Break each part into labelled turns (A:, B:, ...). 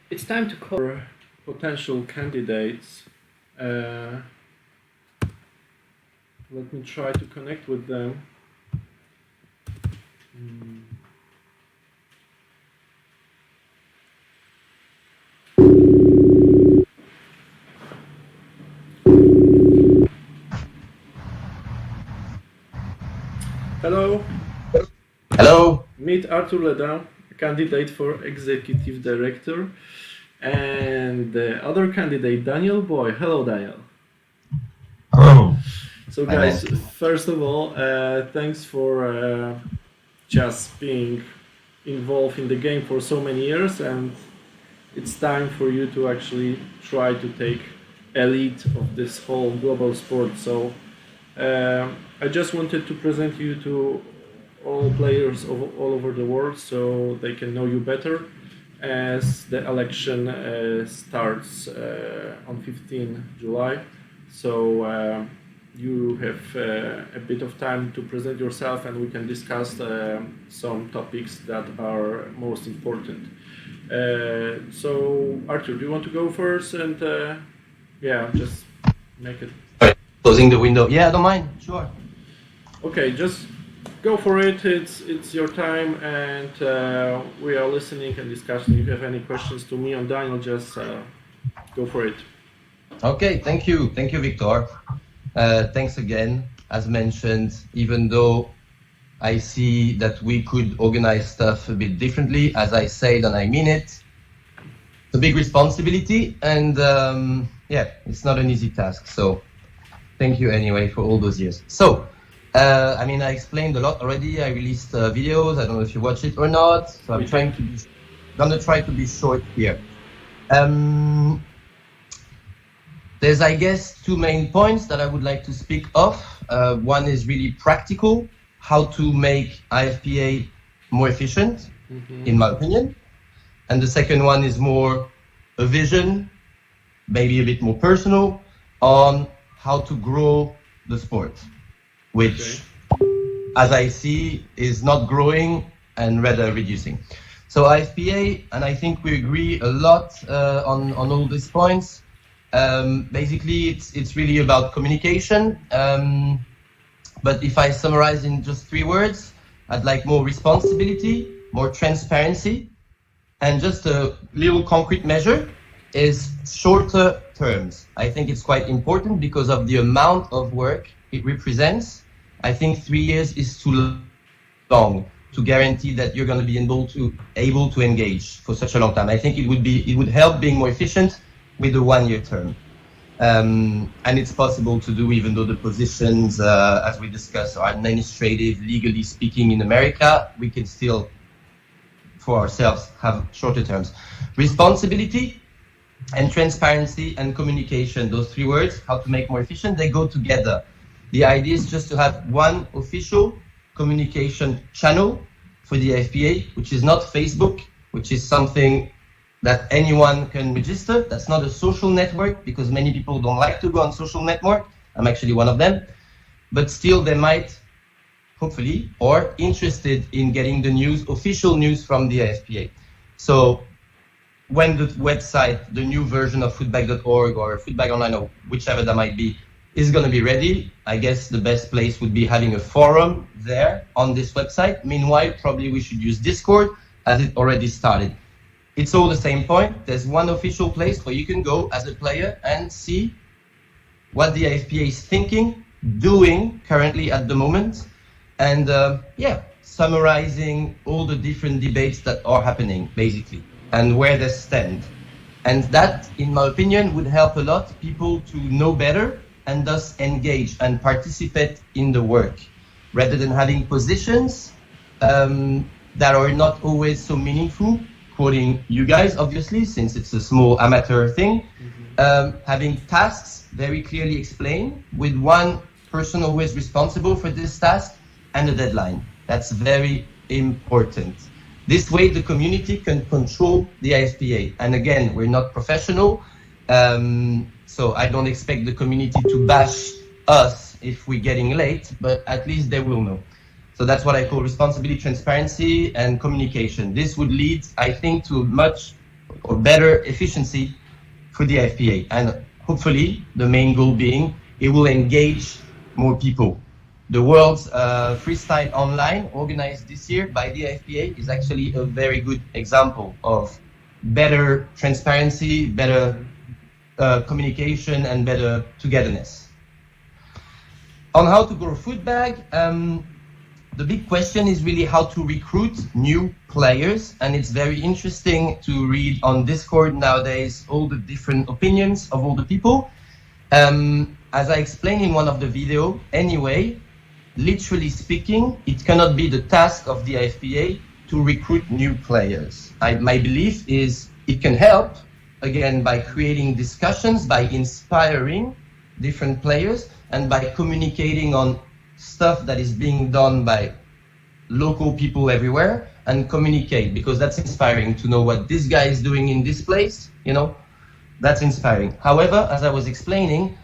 A: It's time to call potential candidates. Uh, Let me try to connect with them. Hello.
B: Hello.
A: Meet Arthur Ledain, a candidate for executive director, and the other candidate, Daniel Boyle. Hello, Daniel.
B: Hello.
A: So,
B: Hi,
A: guys,
B: man.
A: first of all, thanks for just being involved in the game for so many years, and it's time for you to actually try to take a lead of this whole global sport. So, I just wanted to present you to all players all over the world so they can know you better as the election starts on 15 July. So you have a bit of time to present yourself and we can discuss some topics that are most important. So Arthur, do you want to go first and yeah, just make it.
B: Sorry, closing the window. Yeah, I don't mind. Sure.
A: Okay, just go for it. It's your time, and we are listening and discussing. If you have any questions to me on Daniel, just go for it.
B: Okay, thank you. Thank you, Wiktor. Thanks again. As mentioned, even though I see that we could organize stuff a bit differently, as I said and I mean it, it's a big responsibility and yeah, it's not an easy task. So thank you anyway for all those years. So, I mean, I explained a lot already. I released videos. I don't know if you watch it or not. So I'm gonna try to be short here. There's, I guess, two main points that I would like to speak of. One is really practical, how to make IFPA more efficient, in my opinion. And the second one is more a vision, maybe a bit more personal, on how to grow the sport, which, as I see, is not growing and rather reducing. So IFPA, and I think we agree a lot on all these points. Basically, it's really about communication. But if I summarize in just 3 words, I'd like more responsibility, more transparency, and just a little concrete measure is shorter terms. I think it's quite important because of the amount of work it represents. I think 3 years is too long to guarantee that you're going to be able to engage for such a long time. I think it would help being more efficient with a 1-year term. And it's possible to do, even though the positions, as we discussed, are administrative, legally speaking, in America, we can still, for ourselves, have shorter terms. Responsibility and transparency and communication, those 3 words, how to make more efficient, they go together. The idea is just to have one official communication channel for the IFPA, which is not Facebook, which is something that anyone can register. That's not a social network because many people don't like to go on social network. I'm actually one of them. But still they might, hopefully, or interested in getting the news, official news from the IFPA. So when the website, the new version of footbag.org or Footbag Online or whichever that might be, is going to be ready, I guess the best place would be having a forum there on this website. Meanwhile, probably we should use Discord as it already started. It's all the same point. There's one official place where you can go as a player and see what the IFPA is thinking, doing currently at the moment, and yeah, summarizing all the different debates that are happening, basically, and where they stand. And that, in my opinion, would help a lot people to know better and thus engage and participate in the work, rather than having positions that are not always so meaningful, quoting you guys, obviously, since it's a small amateur thing, having tasks very clearly explained with one person always responsible for this task and a deadline. That's very important. This way, the community can control the IFPA. And again, we're not professional, so I don't expect the community to bash us if we're getting late, but at least they will know. So that's what I call responsibility, transparency, and communication. This would lead, I think, to much or better efficiency for the IFPA. And hopefully the main goal being it will engage more people. The World's Freestyle Online, organized this year by the IFPA, is actually a very good example of better transparency, better communication, and better togetherness. On how to grow food bag, the big question is really how to recruit new players, and it's very interesting to read on Discord nowadays all the different opinions of all the people. As I explained in one of the video, anyway, literally speaking, it cannot be the task of the IFPA to recruit new players. My belief is it can help, again, by creating discussions, by inspiring different players, and by communicating on stuff that is being done by local people everywhere, and communicate, because that's inspiring to know what this guy is doing in this place, you know, that's inspiring. However, as I was explaining,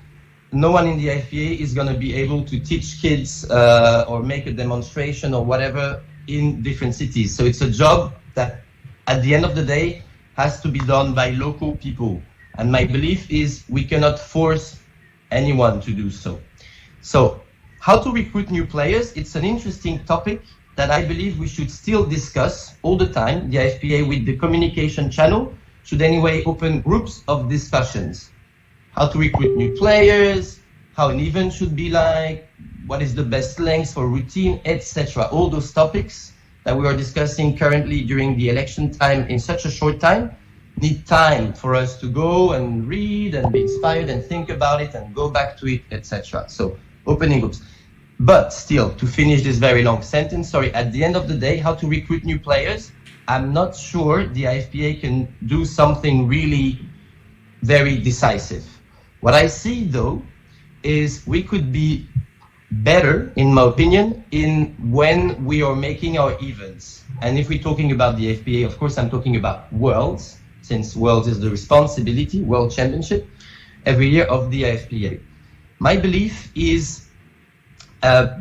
B: no one in the IFPA is going to be able to teach kids or make a demonstration or whatever in different cities. So it's a job that at the end of the day has to be done by local people. And my belief is we cannot force anyone to do so. So how to recruit new players? It's an interesting topic that I believe we should still discuss all the time. The IFPA with the communication channel should anyway open groups of discussions. How to recruit new players, how an event should be like, what is the best length for routine, etc. All those topics that we are discussing currently during the election time in such a short time need time for us to go and read and be inspired and think about it and go back to it, etc. So opening groups. But still, to finish this very long sentence, sorry, at the end of the day, how to recruit new players, I'm not sure the IFPA can do something really very decisive. What I see, though, is we could be better, in my opinion, in when we are making our events. And if we're talking about the IFPA, of course, I'm talking about Worlds, since Worlds is the responsibility, World Championship, every year of the IFPA. My belief is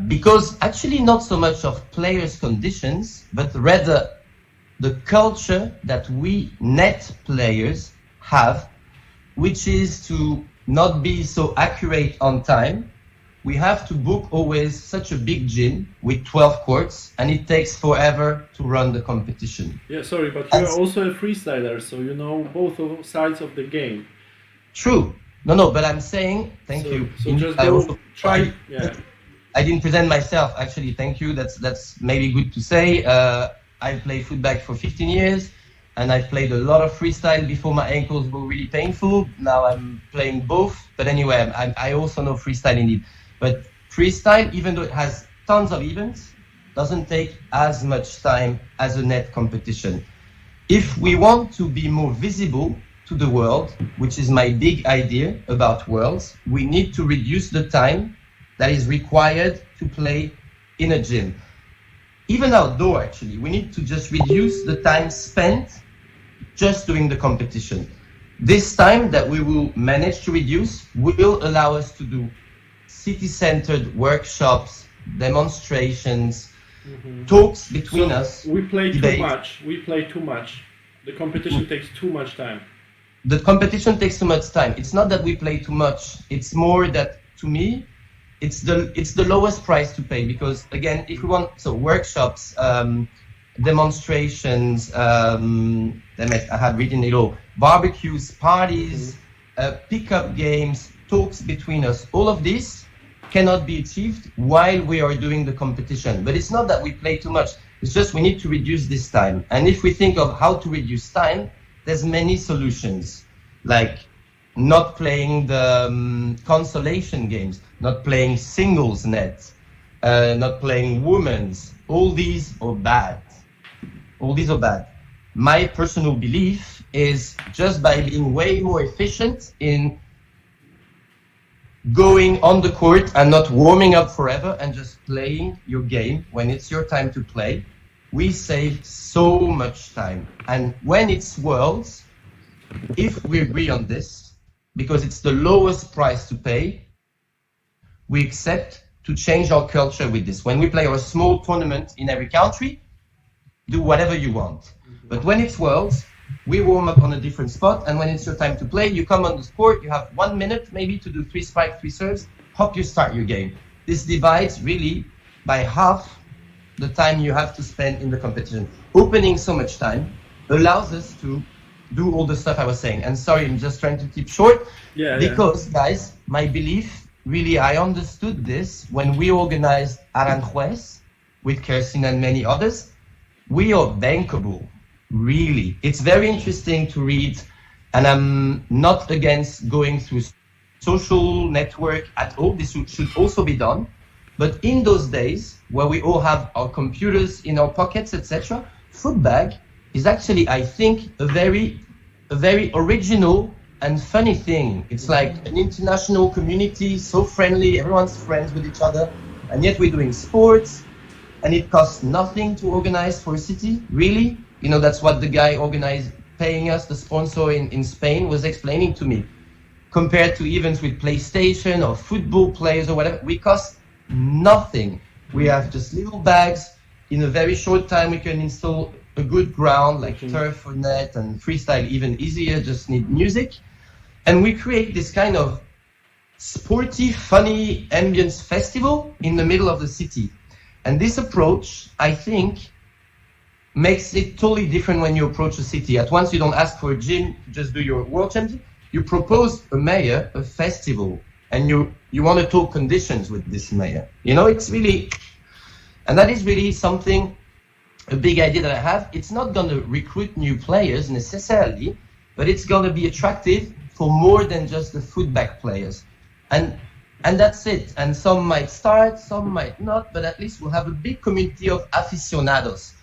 B: because actually not so much of players' conditions, but rather the culture that we net players have, which is to not be so accurate on time. We have to book always such a big gym with 12 courts, and it takes forever to run the competition.
A: Yeah, sorry, but you're also a freestyler, so you know both sides of the game.
B: True. No, but I'm saying, thank you.
A: So just go try, yeah.
B: I didn't present myself, actually, thank you. That's maybe good to say. I played football for 15 years. And I've played a lot of freestyle before my ankles were really painful. Now I'm playing both. But anyway, I also know freestyle indeed. But freestyle, even though it has tons of events, doesn't take as much time as a net competition. If we want to be more visible to the world, which is my big idea about Worlds, we need to reduce the time that is required to play in a gym. Even outdoor, actually, we need to just reduce the time spent just doing the competition. This time that we will manage to reduce will allow us to do city-centered workshops, demonstrations, talks between us.
A: We play too much. We play too much. The competition takes too much time.
B: The competition takes too much time. It's not that we play too much. It's more that, to me, it's the lowest price to pay, because again, if we want workshops, demonstrations, I had written it all, barbecues, parties, pickup games, talks between us, all of this cannot be achieved while we are doing the competition. But it's not that we play too much, it's just we need to reduce this time. And if we think of how to reduce time, there's many solutions, like not playing the consolation games, not playing singles net, not playing women's. All these are bad. All these are bad. My personal belief is just by being way more efficient in going on the court and not warming up forever and just playing your game when it's your time to play, we save so much time. And when it's Worlds, if we agree on this, because it's the lowest price to pay, we accept to change our culture with this. When we play our small tournament in every country, do whatever you want. But when it's Worlds, We warm up on a different spot, and when it's your time to play, you come on the court, you have 1 minute maybe to do 3 spikes, 3 serves, hop, you start your game. This divides really by half the time you have to spend in the competition. Opening so much time allows us to do all the stuff I was saying. And sorry, I'm just trying to keep short. Because, guys, my belief, really, I understood this when we organized Aranjuez with Kerstin and many others. We are bankable, really. It's very interesting to read, and I'm not against going through social network at all. This should also be done. But in those days where we all have our computers in our pockets, etc., Footbag is actually, I think, a very original and funny thing. It's like an international community, so friendly, everyone's friends with each other, and yet we're doing sports, and it costs nothing to organize for a city, really. You know, that's what the guy paying us, the sponsor in Spain, was explaining to me. Compared to events with PlayStation or football players or whatever, we cost nothing. We have just little bags. In a very short time, we can install a good ground like turf or net, and freestyle even easier, just need music. And we create this kind of sporty, funny ambience festival in the middle of the city. And this approach, I think, makes it totally different when you approach a city. At once, you don't ask for a gym to just do your world championship. You propose a mayor, a festival, and you want to talk conditions with this mayor. You know, it's really, and that is really something, a big idea that I have. It's not going to recruit new players necessarily, but it's going to be attractive for more than just the Footbag players. And that's it. And some might start, some might not, but at least we'll have a big community of aficionados.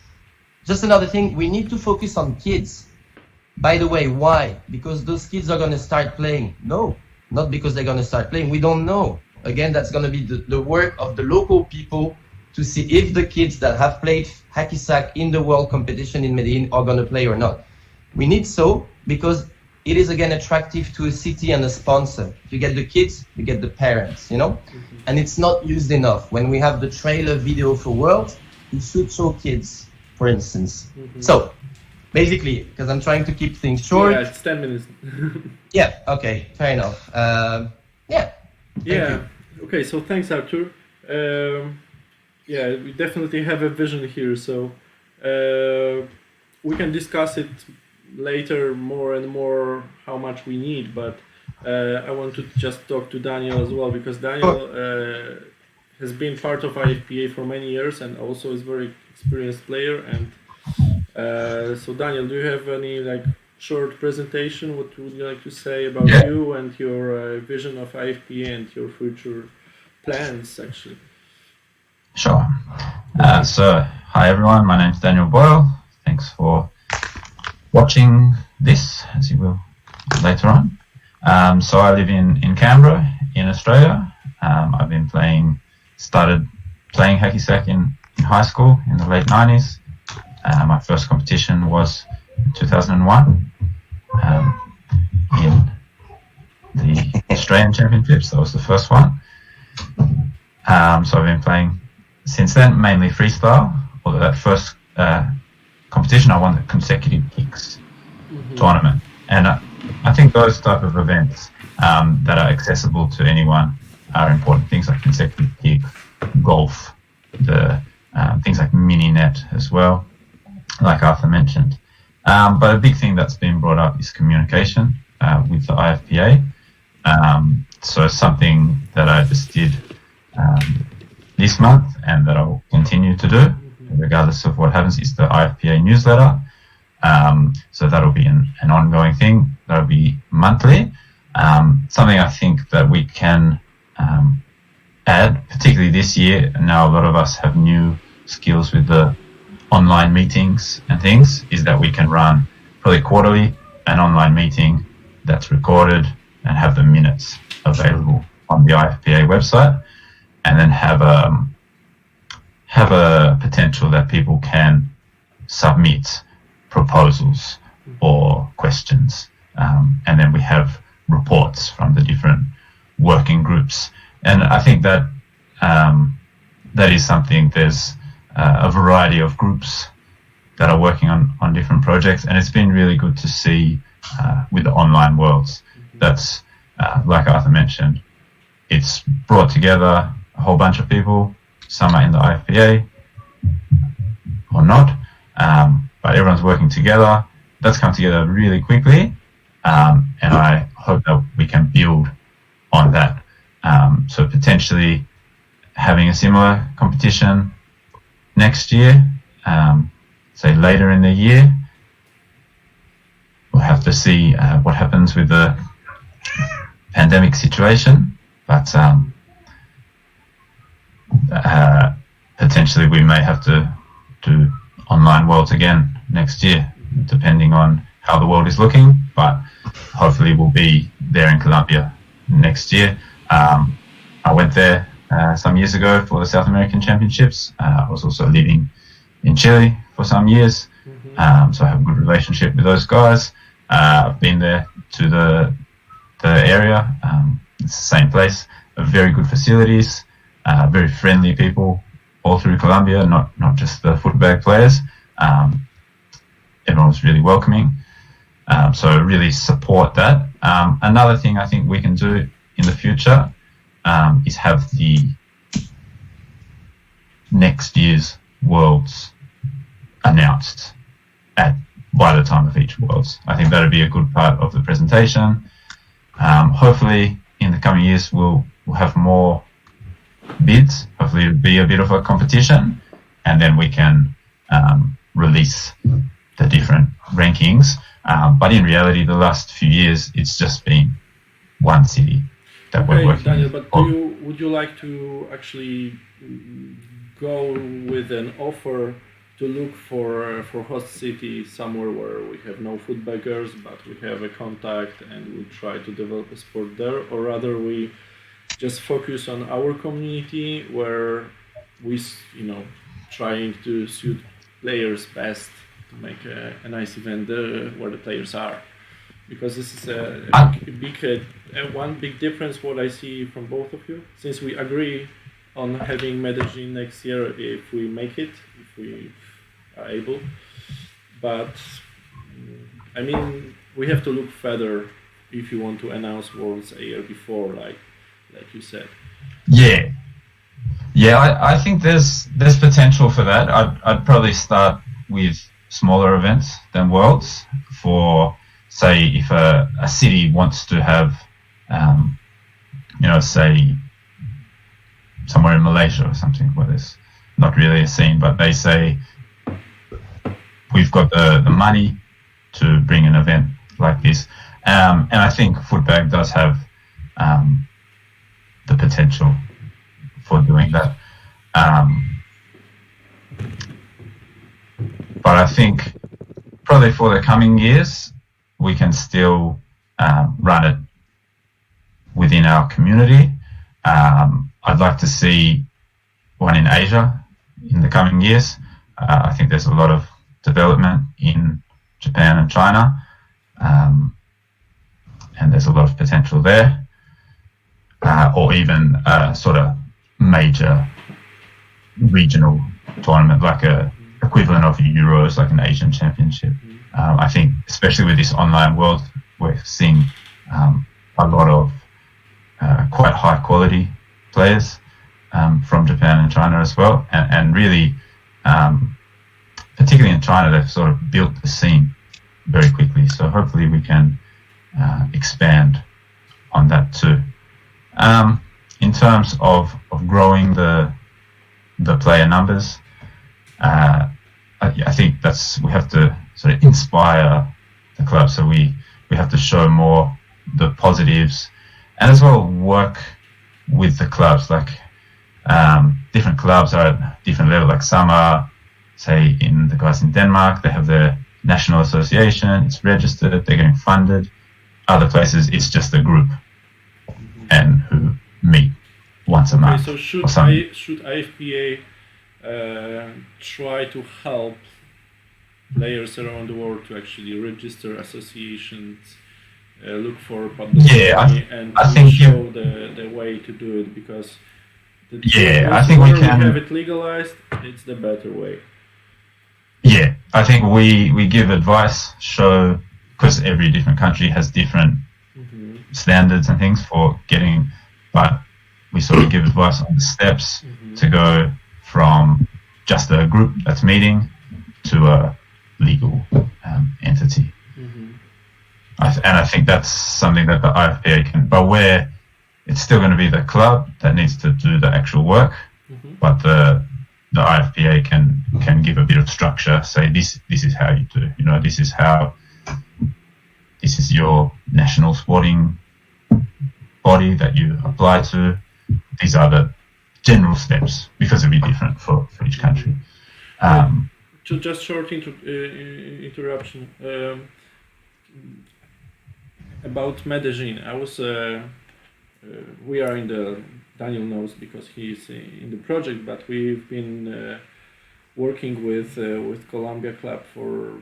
B: Just another thing, we need to focus on kids. By the way, why? Because those kids are going to start playing. No, not because they're going to start playing. We don't know. Again, that's going to be the work of the local people to see if the kids that have played hacky sack in the world competition in Medellin are going to play or not. We need so, because it is again attractive to a city and a sponsor. If you get the kids, you get the parents, you know? Mm-hmm. And it's not used enough. When we have the trailer video for World, it should show kids, for instance. Mm-hmm. So, basically, because I'm trying to keep things short.
A: Yeah, it's 10 minutes.
B: Yeah, okay, fair enough. Thank you.
A: Okay, so thanks, Arthur. We definitely have a vision here, so we can discuss it later more and more how much we need, but I want to just talk to Daniel as well, because Daniel has been part of IFPA for many years and also is a very experienced player. And so Daniel, do you have any short presentation? What would you like to say about you and your vision of IFPA and your future plans, actually?
C: Sure. So, hi everyone, my name's Daniel Boyle. Thanks for watching this, as you will later on. So I live in Canberra, in Australia. I've been started playing hacky sack in high school in the late 90s. My first competition was in 2001 in the Australian Championships. That was the first one. So I've been playing since then, mainly freestyle. Although that first competition, I won the consecutive kicks tournament. And I think those type of events that are accessible to anyone are important. Things like consecutive kick, golf, the things like mini net as well, like Arthur mentioned. But a big thing that's been brought up is communication with the IFPA. So something that I just did this month and that I'll continue to do, regardless of what happens, is the IFPA newsletter. So that'll be an ongoing thing. That'll be monthly. Something I think that we can add, particularly this year. Now a lot of us have new skills with the online meetings and things, is that we can run probably quarterly an online meeting that's recorded and have the minutes available on the IFPA website, and then have a potential that people can submit proposals or questions, and then we have reports from the different working groups. And I think that that is something. There's a variety of groups that are working on different projects, and it's been really good to see with the online worlds. That's like Arthur mentioned, it's brought together a whole bunch of people. Some are in the IFPA or not, but everyone's working together. That's come together really quickly, and I hope that we can build on that. So potentially having a similar competition next year, say later in the year. We'll have to see what happens with the pandemic situation, but potentially we may have to do online worlds again next year, depending on how the world is looking, but hopefully we'll be there in Colombia next year. I went there some years ago for the South American Championships. I was also living in Chile for some years, so I have a good relationship with those guys. I've been there to the area. It's the same place. Very good facilities, very friendly people all through Colombia, not just the footbag players. Everyone was really welcoming. So really support that. Another thing I think we can do in the future is have the next year's Worlds announced by the time of each Worlds. I think that would be a good part of the presentation. Hopefully in the coming years we'll have more bids. Hopefully it'll be a bit of a competition, and then we can release the different rankings. But in reality, the last few years, it's just been one city that we're working
A: Daniel,
C: with.
A: but would you like to actually go with an offer to look for host city somewhere where we have no footbaggers, but we have a contact and we try to develop a sport there, or rather we just focus on our community where we, trying to suit players best to make a nice event where the players are, because this is one big difference what I see from both of you, since we agree on having Medellin next year if we make it, if we are able, but I mean we have to look further if you want to announce Worlds a year before, like you said.
C: I think there's potential for that. I'd probably start with smaller events than Worlds. For say if a city wants to have say somewhere in Malaysia or something where there's not really a scene, but they say we've got the money to bring an event like this, and I think Footbag does have the potential for doing that. But I think probably for the coming years, we can still run it within our community. I'd like to see one in Asia in the coming years. I think there's a lot of development in Japan and China, and there's a lot of potential there. Or even a sort of major regional tournament, like a equivalent of Euros, like an Asian Championship. I think, especially with this online world, we're seeing a lot of quite high quality players from Japan and China as well, and really, particularly in China, they've sort of built the scene very quickly. So hopefully we can expand on that too. In terms of growing the player numbers, I think we have to sort of inspire the club. So we have to show more the positives, and as well work with the clubs. Like different clubs are at different level. Like some are, say, in the guys in Denmark, they have their national association. It's registered. They're getting funded. Other places, it's just a group and who meet once a month.
A: So should IFPA try to help players around the world to actually register associations, look for publicity, and
C: I think
A: show the way to do it, because
C: I think we can
A: have it legalized. It's the better way.
C: I think we give advice, show, because every different country has different standards and things for getting, but we sort of give advice on the steps to go from just a group that's meeting to a legal entity. And I think that's something that the IFPA can, but where it's still going to be the club that needs to do the actual work, but the IFPA can give a bit of structure, say this is how you do, this is your national sporting body that you apply to, these are the general steps, because it'll be different for each country.
A: Just short interruption. About Medellin, I was. We are in the. Daniel knows because he's in the project, but we've been working with Colombia Club for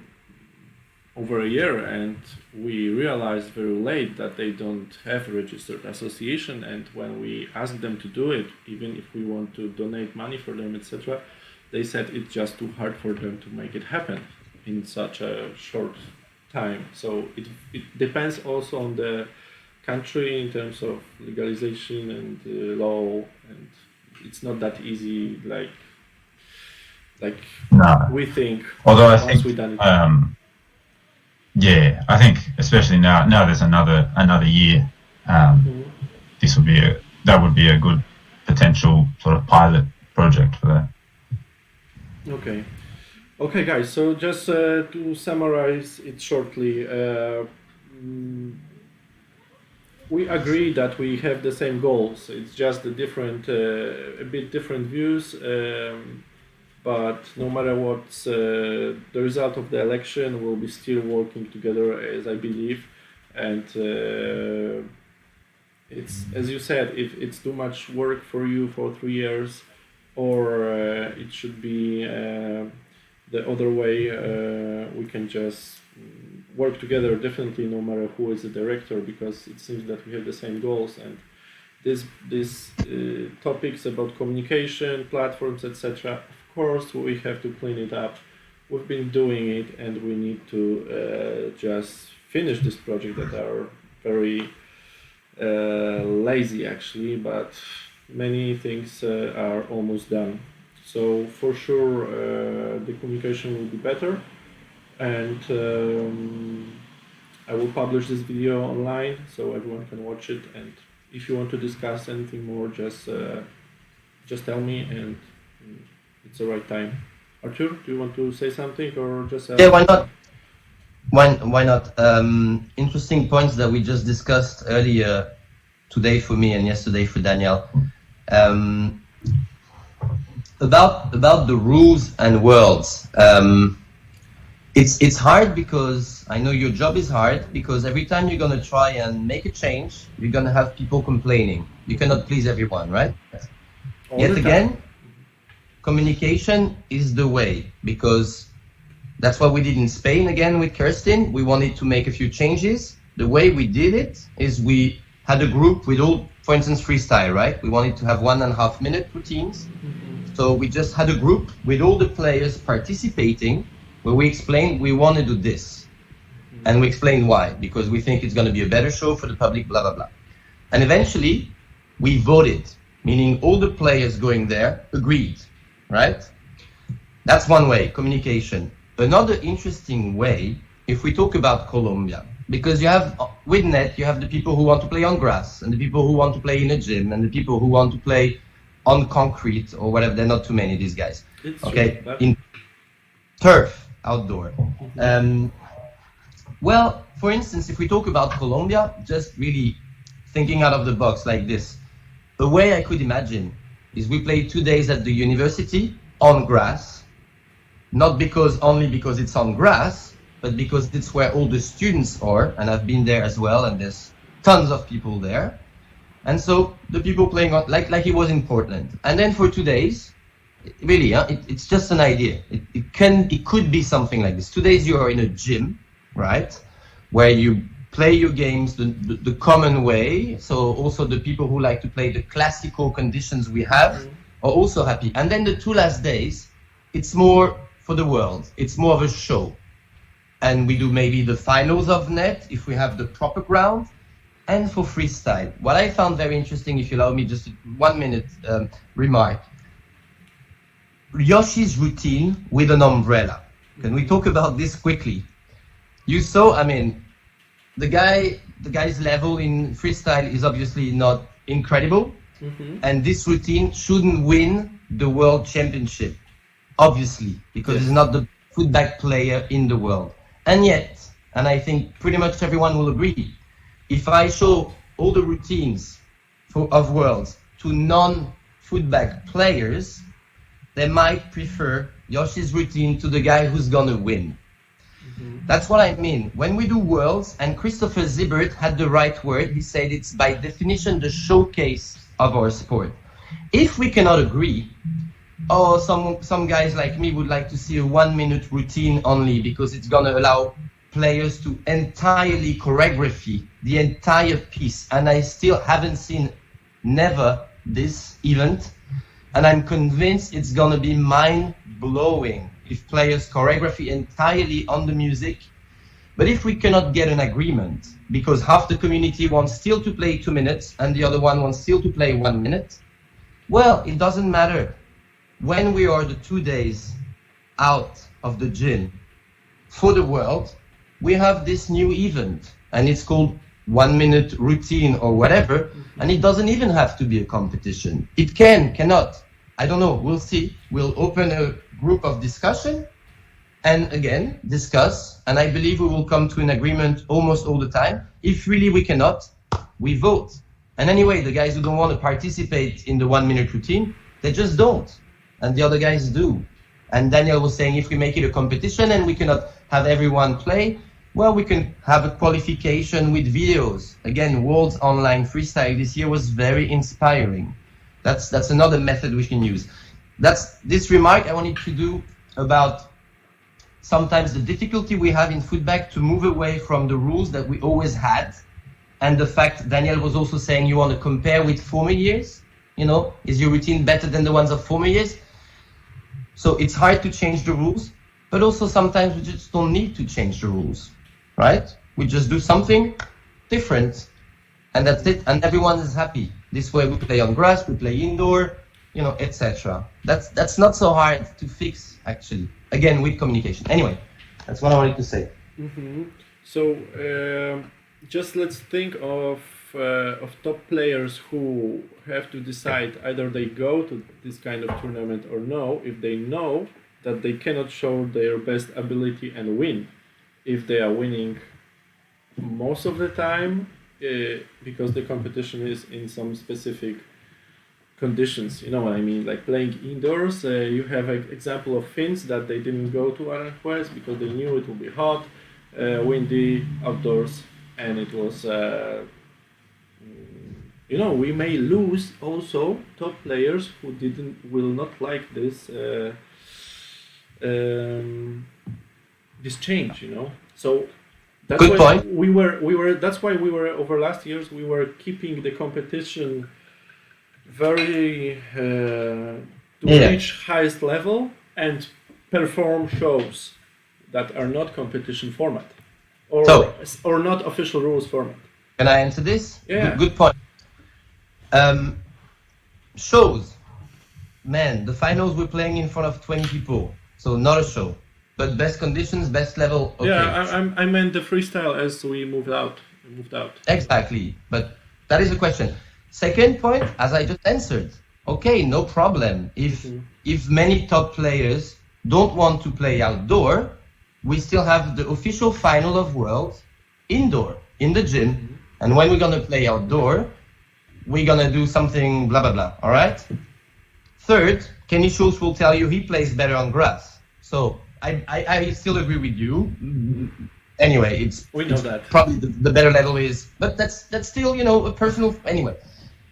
A: over a year, and we realized very late that they don't have a registered association. And when we asked them to do it, even if we want to donate money for them, etc., they said it's just too hard for them to make it happen in such a short time. So it depends also on the country in terms of legalization and law, and it's not that easy like we think.
C: Although I think I think especially now there's another year. That would be a good potential sort of pilot project for that.
A: Okay, guys. So just to summarize it shortly, we agree that we have the same goals. It's just a bit different views. But no matter what's the result of the election, we'll be still working together, as I believe. And it's, as you said, if it's too much work for you for 3 years, or it should be the other way, we can just work together definitely, no matter who is the director, because it seems that we have the same goals. And these topics about communication, platforms, etc., of course, we have to clean it up. We've been doing it, and we need to just finish this project that are very lazy, actually, but many things are almost done. So for sure, the communication will be better, and I will publish this video online so everyone can watch it. And if you want to discuss anything more, just tell me, and it's the right time. Artur, do you want to say something, or just?
B: Yeah, why not? Why not? Interesting points that we just discussed earlier today for me and yesterday for Daniel. About the rules and worlds. It's hard because I know your job is hard, because every time you're gonna try and make a change, you're gonna have people complaining. You cannot please everyone, right? Yet again, communication is the way, because that's what we did in Spain again with Kirsten. We wanted to make a few changes. The way we did it is we had a group with all, for instance, freestyle, right? We wanted to have 1.5 minute routines. So we just had a group with all the players participating, where we explained we want to do this. And we explained why, because we think it's going to be a better show for the public, blah, blah, blah. And eventually we voted, meaning all the players going there agreed, right? That's one way, communication. Another interesting way, if we talk about Colombia, because you have, with net, you have the people who want to play on grass, and the people who want to play in a gym, and the people who want to play on concrete or whatever. They're not too many, these guys. Okay, in turf, outdoor. Well, for instance, if we talk about Colombia, just really thinking out of the box like this, the way I could imagine is we play 2 days at the university on grass, not only because it's on grass, but because it's where all the students are, and I've been there as well, and there's tons of people there. And so the people playing on, like it was in Portland. And then for 2 days, really, it's just an idea. It could be something like this. 2 days you are in a gym, right, where you play your games the common way. So also the people who like to play the classical conditions we have are also happy. And then the 2 last days, it's more for the world, it's more of a show. And we do maybe the finals of net if we have the proper ground. And for freestyle, what I found very interesting, if you allow me just a 1 minute remark, Yoshi's routine with an umbrella. Can we talk about this quickly? You saw, I mean, the guy's level in freestyle is obviously not incredible, and this routine shouldn't win the world championship, obviously, because he's not the footback player in the world. And yet, and I think pretty much everyone will agree, if I show all the routines of worlds to non-footback players, they might prefer Yoshi's routine to the guy who's gonna win. That's what I mean. When we do worlds, and Christopher Zibert had the right word, he said it's by definition the showcase of our sport. If we cannot agree, or some guys like me would like to see a 1 minute routine only because it's gonna allow players to entirely choreography the entire piece, and I still haven't seen never this event, and I'm convinced it's gonna be mind-blowing if players choreography entirely on the music. But if we cannot get an agreement because half the community wants still to play 2 minutes and the other one wants still to play 1 minute, well, it doesn't matter. When we are the 2 days out of the gym for the world, we have this new event, and it's called 1 minute routine or whatever, and it doesn't even have to be a competition. It cannot. I don't know, we'll see. We'll open a group of discussion and again, discuss, and I believe we will come to an agreement almost all the time. If really we cannot, we vote. And anyway, the guys who don't want to participate in the 1 minute routine, they just don't. And the other guys do. And Daniel was saying if we make it a competition and we cannot have everyone play, well, we can have a qualification with videos. Again, World's Online Freestyle this year was very inspiring. That's another method we can use. That's this remark I wanted to do about sometimes the difficulty we have in footback to move away from the rules that we always had. And the fact Daniel was also saying you want to compare with former years. You know, is your routine better than the ones of former years? So it's hard to change the rules, but also sometimes we just don't need to change the rules, right? We just do something different and that's it. And everyone is happy. This way we play on grass, we play indoor, you know, etc. That's not so hard to fix, actually. Again, with communication. Anyway, that's what I wanted to say.
A: So just let's think of top players who have to decide either they go to this kind of tournament or no, if they know that they cannot show their best ability and win. If they are winning most of the time, because the competition is in some specific conditions, you know what I mean, like playing indoors. You have an example of Finns that they didn't go to Aranjuez because they knew it would be hot, windy outdoors, and it was you know, we may lose also top players who will not like this this change, you know. So that's
B: Good
A: why
B: point.
A: we were that's why we were over last years we were keeping the competition very to reach highest level and perform shows that are not competition format or not official rules format.
B: Can I answer this?
A: Yeah.
B: Good point. Shows. Man, the finals we're playing in front of 20 people, so not a show. But best conditions, best level. Okay.
A: Yeah, I meant the freestyle as we moved out.
B: Exactly, but that is a question. Second point, as I just answered, okay, no problem. If many top players don't want to play outdoor, we still have the official final of Worlds indoor, in the gym. And when we're gonna play outdoor, we're gonna do something blah, blah, blah, all right? Third, Kenny Schultz will tell you he plays better on grass. So I still agree with you. Anyway,
A: we know that
B: probably the better level is, but that's still, you know, a personal, anyway.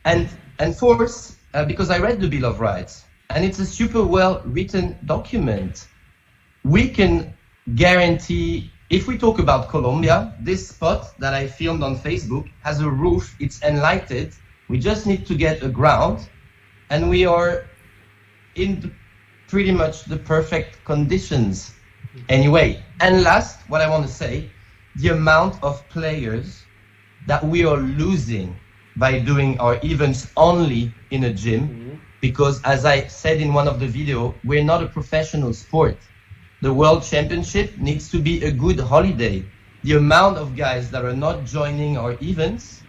B: And fourth, because I read the Bill of Rights, and it's a super well written document. We can guarantee, if we talk about Colombia, this spot that I filmed on Facebook has a roof, it's enlightened. We just need to get a ground, and we are in pretty much the perfect conditions anyway. And last, what I want to say, the amount of players that we are losing by doing our events only in a gym, because as I said in one of the video, we're not a professional sport. The World Championship needs to be a good holiday. The amount of guys that are not joining our events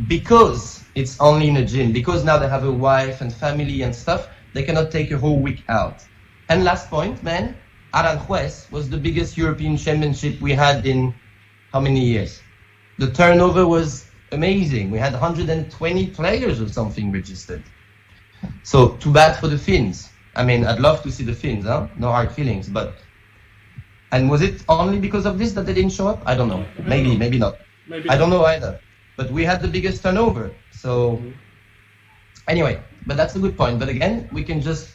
B: because it's only in a gym, because now they have a wife and family and stuff, they cannot take a whole week out. And last point, man, Aranjuez was the biggest European championship we had in how many years? The turnover was amazing. We had 120 players or something registered. So too bad for the Finns. I mean, I'd love to see the Finns, huh? No hard feelings, but... And was it only because of this that they didn't show up? I don't know. Maybe not.
A: Maybe
B: I don't know either. But we had the biggest turnover. So anyway, but that's a good point. But again, we can just...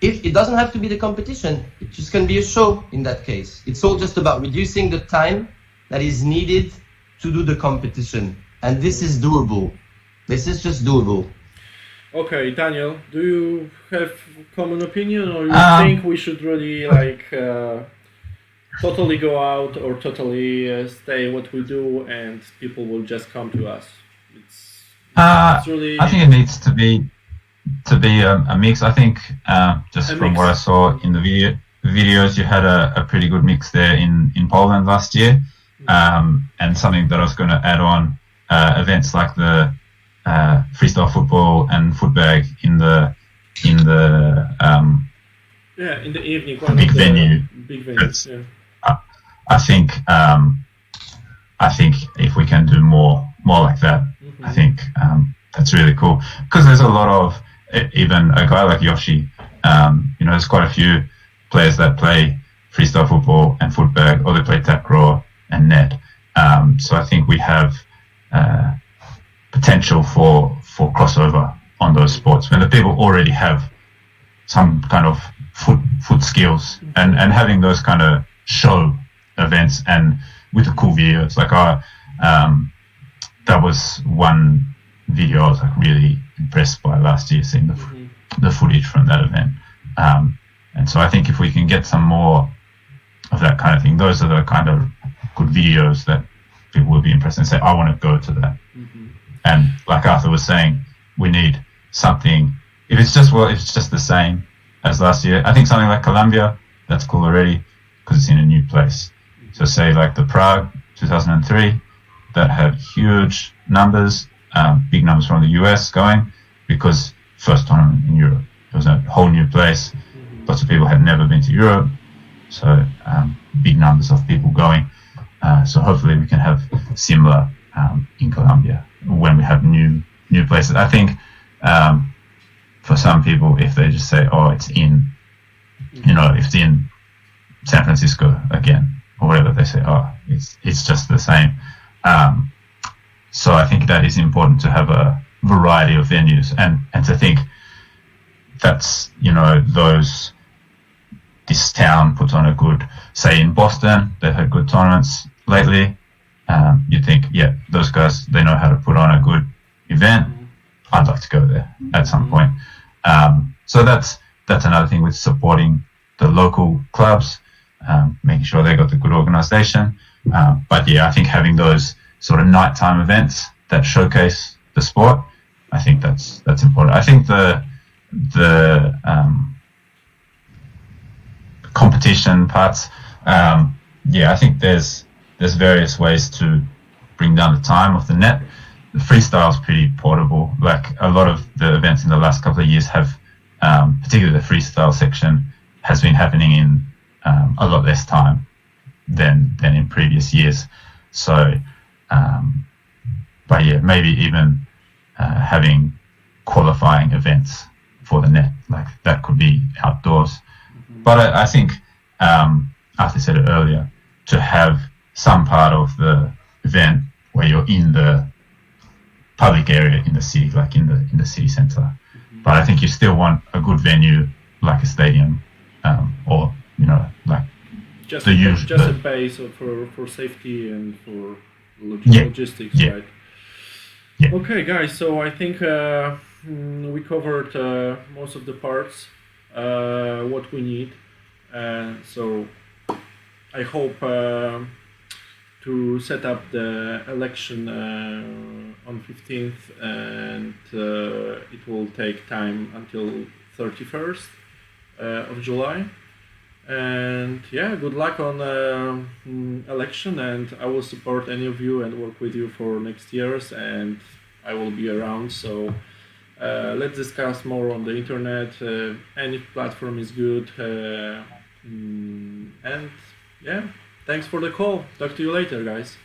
B: If it doesn't have to be the competition, it just can be a show in that case. It's all just about reducing the time that is needed to do the competition. And this is doable. This is just doable.
A: Okay, Daniel, do you have common opinion, or you think we should really totally go out or totally stay what we do and people will just come to us? It's really...
C: I think it needs to be a mix. I think just from what I saw in the videos, you had a pretty good mix there in Poland last year. And something that I was going to add on, events like the freestyle football and footbag in the
A: in the evening,
C: big venue.
A: Yeah.
C: I think if we can do more like that, I think that's really cool, because there's a lot of, even a guy like Yoshi, there's quite a few players that play freestyle football and footbag, or they play takraw and net. So I think we have potential for crossover on those sports when the people already have some kind of foot skills, and having those kind of show events and with the cool videos. Like that was one video I was like really impressed by last year, seeing the footage from that event. And so I think if we can get some more of that kind of thing, those are the kind of good videos that people will be impressed and say, I want to go to that. And like Arthur was saying, we need something. If it's just the same as last year, I think something like Colombia, that's cool already, because it's in a new place. So say like the Prague 2003, that had huge numbers, big numbers from the US going, because first tournament in Europe. It was a whole new place. Lots of people had never been to Europe, so big numbers of people going. So hopefully we can have similar in Colombia when we have new places. I think for some people, if they just say, oh, it's in, if it's in San Francisco again, or whatever, they say, oh, it's just the same. So I think that is important to have a variety of venues, and to think that's, this town puts on a good, say in Boston, they've had good tournaments lately. You think, yeah, those guys, they know how to put on a good event. I'd like to go there at some point. So that's another thing with supporting the local clubs, making sure they got the good organization. But yeah, I think having those sort of nighttime events that showcase the sport, I think that's important. I think the competition parts, I think there's various ways to bring down the time of the net. The freestyle is pretty portable. Like a lot of the events in the last couple of years have, particularly the freestyle section, has been happening in a lot less time than in previous years. So, but yeah, maybe even having qualifying events for the net, like that could be outdoors. But I think, Arthur said it earlier, to have some part of the event where you're in the public area in the city, like in the city center. But I think you still want a good venue like a stadium, or like
A: just
C: the
A: a base for safety and for logistics,
C: yeah.
A: right?
C: Yeah.
A: Okay, guys. So I think we covered most of the parts. what we need. So I hope to set up the election on 15th, and it will take time until 31st of July. And yeah, good luck on election, and I will support any of you and work with you for next years, and I will be around. So let's discuss more on the internet. Any platform is good. And yeah, thanks for the call. Talk to you later, guys.